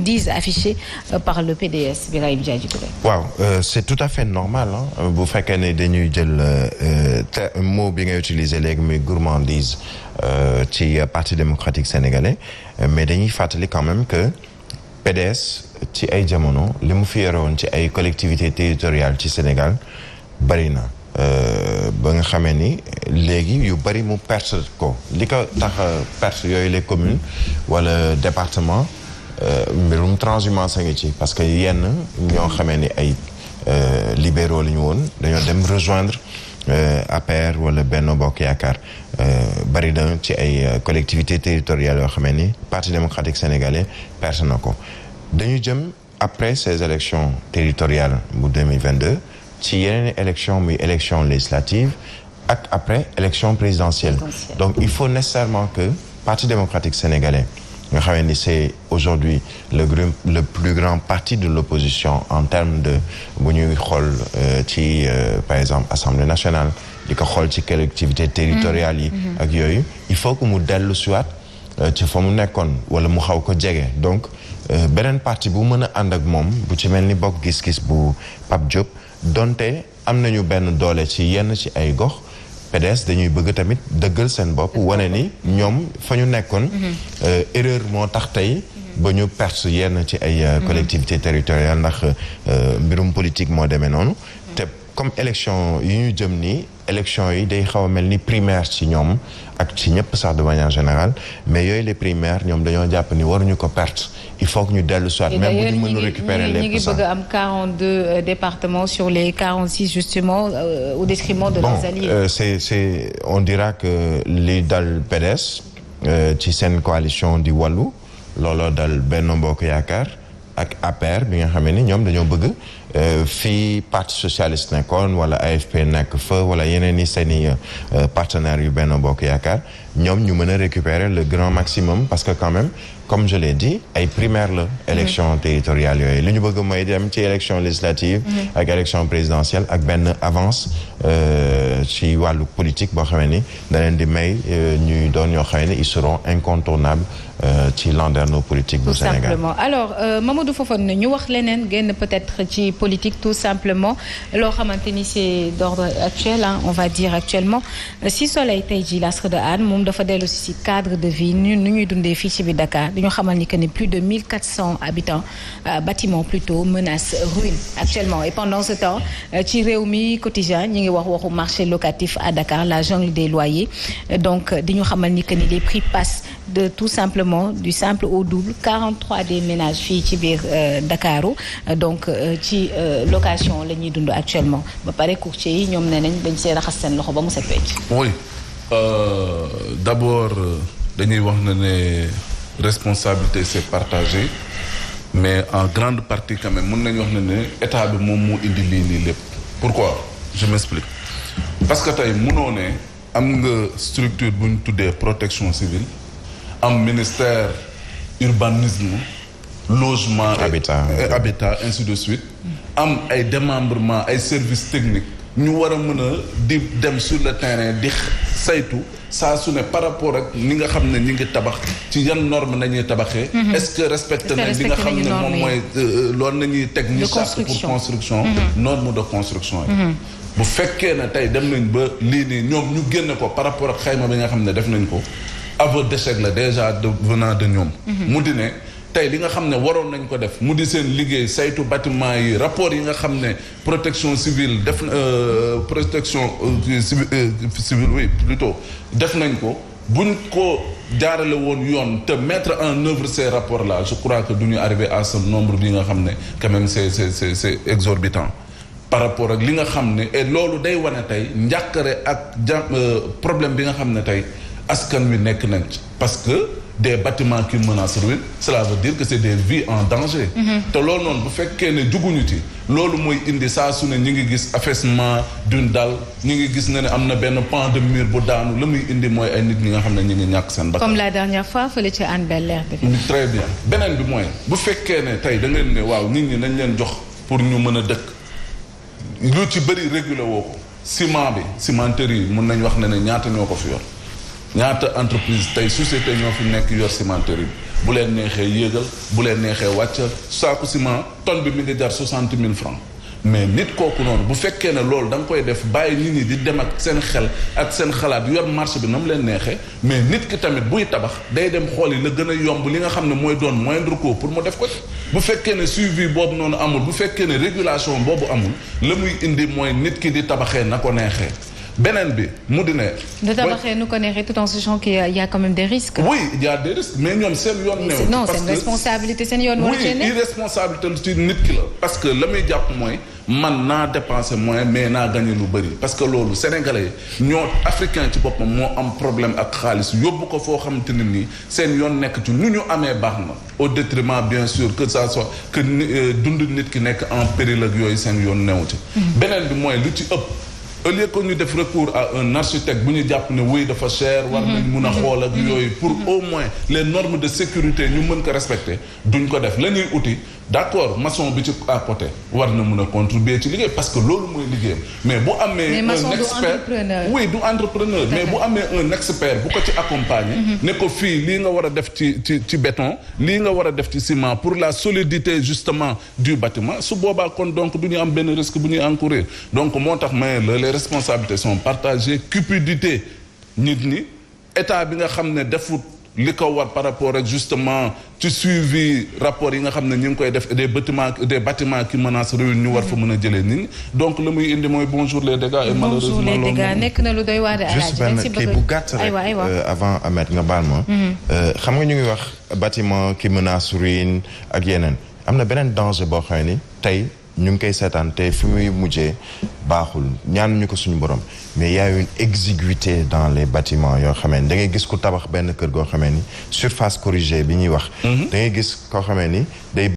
disent affichés par le PDS Birahim Diadji. waaw c'est tout à fait normal bu fekkee ne dañuy jël mot bi nga utiliser léegi muy gourmandise ci Parti démocratique sénégalais mais dañuy fàttali quand même que PDS ci ay jamono li mu fi yore woon ci ay collectivités territoriales ci Sénégal bari na ba nga xamee ni léegi yu bari mu perte ko li ko tax perte yooyu les communes wala département mbirum transhumance a ngi ci parce que yenn ñoo xamee ni ay libéraux la ñu woon dañoo dem rejoindre APR wala Benno Bokk Yaakaar bari na ci ay collectivités territoriales yoo xamee ni Parti démocratique sénégalais perte na ko dañu jëm après ces élections territoriales bu 2022 ci yeneen élection muy élection législative ak après élection présidentielle donc il faut nécessairement que Parti démocratique sénégalais nga xamee ni c'est aujourd'hui le plus grand parti de l'opposition en termes de bu ñuy xool ci par exemple Assemblée nationale di ko xool ci collectivités territoriales yi ak yooyu il faut que mu dellu siwaat ci fa mu nekkoon wala mu xaw ko jege donc beneen parti bu mën a ànd ak moom bu ci mel ni bokk gis-gis bu Pape Diop donte am nañu benn doole ci yenn ci ay gox PDS dañuy bëgg tamit dëggal seen bopp wane ni ñoom fa ñu nekkoon erreur moo tax tey ba ñu perte yenn ci ay collectivités territoriales ndax mbirum politique moo demee noonu te comme élection yi ñu jëm nii élection yi day xaw a mel ni primaire ci ñoom ak ci ñëpp sax de manière générale mais yooyu les primaires ñoom dañoo jàpp ni waruñu ko perte il faut que ñu dellu soit même bu ñu mënu récupérer les ñi ngi bëgg am 42 départements sur les 46 justement au détriment de leurs alliés. c'est on dira que li dal PDS ci seen coalition di Wallu looloo dal Benno Bokk Yaakaar ak APR bi nga xamee ni ñoom dañoo bëgg fii parti socialiste nekkoon wala AFP nekk fa wala yeneen i seen i partenaires yu Benno Bokk Yaakaar ñoom ñu mën a récupérer le grand maximum parce que quand même comme je l'ai dit ay primaire la élection territoriale yooyu li ñu bëgg mooy dem ci élection législative ak élection présidentielle ak benn avance ci wàllu politique boo xamee ni da leen di may ñuy doon ñoo xamee ni ils seront incontournables ci landerneau politique bu Sénégal. Tout simplement alors Mamadou Fofana ñu wax leneen génn peut-être ci politique tout simplement loo xamante ni c'est d'ordre actuel on va dire actuellement si Soleil tey jii l'Astre de Hann moom dafa dellu si cadre de vie nu ñuy dundee fii ci biir Dakar dañoo xamal ni que ni plus de 1400 habitants bâtiments plutôt menacent ruine actuellement et pendant ce temps ci Rewmi Quotidien ñi ngi wax waxu marché locatif à Dakar la jungle des loyers donc dañu xamal ni que ni les prix passent de tout simplement du simple au double 43 des ménages fii ci biir Dakaru donc ci location la ñuy dund actuellement ba pare courtier yi ñoom nee nañ dañ see raxas seen loxo ba mu set wecc. oui d'abord dañuy wax ne responsabilité c'est partagé mais en grande partie quand même mën nañu wax ne état bi moom moo indi lii nii lépp. pourquoi je m'explique parce que tey mënoo ne am nga structure bu ñu tuddee protection civile am ministère urbanisme logement habitat ainsi de suite am ay démembrement ay services techniques ñu war a mën a di dem sur le terrain di saytu saa su ne par rapport ak ni nga xam ne ñi ngi tabax ci yan norme nañuy tabaxee est-ce que respecté nañ li nga xam ne moom mooy loolu nañuy teg ñu charte pour construction norme de construction yi bu fekkee ne tey dem nañ ba lii nii ñoom ñu génne ko par rapport ak xayma bi nga xam ne def nañ ko aveu d'échec la déjà venant de ñoom mu di ne tey li nga xam ne waroon nañ ko def mu di seen liggéey saytu bâtiment yi rapport yi nga xam ne protection civile def protection civile oui plutôt def nañ ko buñ ko jaarale woon yoon te mettre en œuvre ces rapports là je crois que du ñu arriver à ce nombre bi nga xam ne quand même c'est exorbitant par rapport ak li nga xam ne et loolu day wane tey njàqare ak problème bi nga xam ne tey askan wi nekk nañ ci parce que des bâtiments qui menacent ruine cela veut dire que c'est des vies en danger te loolu noonu bu fekkee ne juguñu ci loolu mooy indi saa su ne ñi ngi gis affaissement d'une dalle ñi ngi gis ne am na benn pan de mur bu daanu la muy indi mooy ay nit ñi nga xam ne ñi ngi ñàkk seen bakkan comme la dernière fois fële ca Hann Bel-Air très bien beneen bi mooy bu fekkee ne tey da ngeen ne waaw nit ñi nañ leen jox pour ñu mën a dëkk lu ci bëri réguler woo ko ciment bi cimenterie yi mun nañ wax ne ñaata ñoo ko fi yor ñaata entreprise tey société ñoo fi nekk yor cimenterie bi bu leen neexee yéegal bu leen neexee wàccal saaku ciment tonne bi mi ngi jar 60 000 francs mais nit kooku noonu bu fekkee ne loolu da nga koy def bàyyi nit ñi di dem ak seen xel ak seen xalaat yor marché bi na mu leen neexee mais nit ki tamit buy tabax day dem xool yi la gën a yomb li nga xam ne mooy doon moindre coût pour mu def ko ci bu fekkee ne suivi boobu noonu amul bu fekkee ne régulation boobu amul la muy indi mooy nit ki di tabaxee na ko neexee beneen bi mu di ne. de tabaxee nu ko neexee tout en sachant qu'il y a quand même des risques. oui il y a des risques mais ñoom seen yoon. néew non c'est une responsabilité seen yoon. oui irresponsabilité ci nit ki la. parce que la muy jàpp mooy man naa dépenser moins mais naa gagné lu bëri parce que loolu sénégalais ñoo africain ci boppam moo am problème ak xaalis yóbbu ko foo xamante ne nii seen yoon nekk ci nu ñu amee baax na au détriment bien sûr que ça soit que dund nit ki nekk en péril ak yooyu seen yoon neew ci. beneen bi mooy lu ci ëpp. au lieu que ñu def recours à un architecte bu ñu jàpp ne wuy dafa cher war nañ mun a xool ak yooyu pour au moins les normes de sécurité ñu mën ko respecter duñ ko def la ñuy uti d'accord maçon bi ci à côté war na mun a contribuer ci liggéey parce que loolu mooy liggéeyam mais bu amee un expert oui du entrepreneur mais bu amee un expert bu ko ci accompagner ne ko fii lii nga war a def ci béton lii nga war a def ci ciment pour la solidité justement du bâtiment su boobaa kon donc du ñu am benn risque bu ñuy encourir donc moo tax may les responsabilités sont partagées cupidité nit ñi état bi nga xam ne defut li ko war par rapport ak justement ci suivi rapport yi nga xam ne ñu ngi koy def des bâtiments qui menacent ruine ñu war fa mën a jëlee nit ñi donc la muy indi mooy bonjour les dégâts et malheureusement bonjour les dégâts nekk na lu doy waar juste benn kii bu gàtt rek avant Ahmed nga baal ma xam nga ñu ngi wax bâtiment qui menace ruine ak yeneen am na beneen danger boo xam ni tey ñu ngi koy seetaan te fi muy mujjee baaxul ñaan ñu ko suñu borom mais y a une exiguïté dans les bâtiments yoo xamee ni da ngay gis ku tabax benn kër goo xamee ni surface corrigée bi ñuy wax da ngay gis koo xamee ni day